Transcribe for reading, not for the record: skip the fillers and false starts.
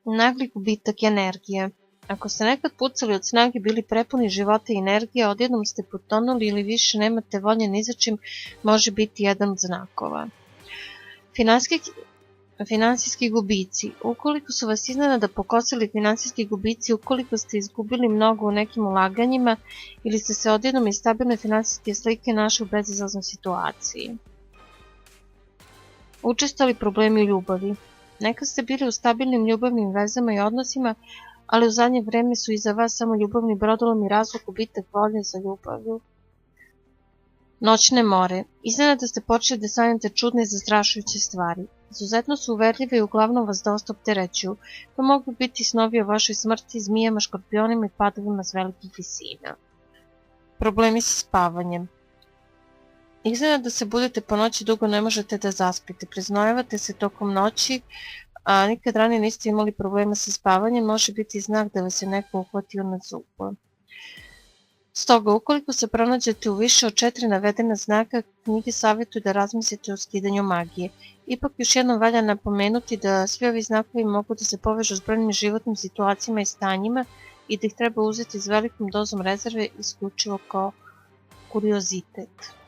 Nagli gubitak energije. Ako ste nekad pucali od snage, bili prepuni života i energije, odjednom ste potonuli ili više nemate volje ni za čim, može biti jedan od znakova. Finansijski gubici. Ukoliko su vas iznenada pokosili finansijski gubici, ukoliko ste izgubili mnogo u nekim ulaganjima ili ste se odjednom iz stabilne finansijske slike našli u bezizlaznoj situaciji. Učestali problemi u ljubavi. Nekad ste bili u stabilnim ljubavnim vezama i odnosima, ali u zadnje vreme su iza vas samo ljubavni brodolom i razlog gubitak volje za ljubavlju. Noćne more. Iznenada ste počeli da sanjate čudne i zastrašujuće stvari. Izuzetno su uverljive i uglavnom vas dosta opterećuju. To mogu biti snovi o vašoj smrti, zmijama, škorpionima i padovima s velikih visina. Problemi sa spavanjem. Iznenada se budete po noći, dugo ne možete da zaspite, preznojavate se tokom noći, a nikad ranije niste imali problema sa spavanjem, može biti znak da vas je neko uhvatio na zub. Stoga, ukoliko se pronađete u više od 4 navedena znaka, knjige savjetuju da razmislite o skidanju magije. Ipak još jednom valja napomenuti da svi ovi znakovi mogu da se povežu s brojnim životnim situacijama i stanjima i da ih treba uzeti s velikom dozom rezerve isključivo kao kuriozitet.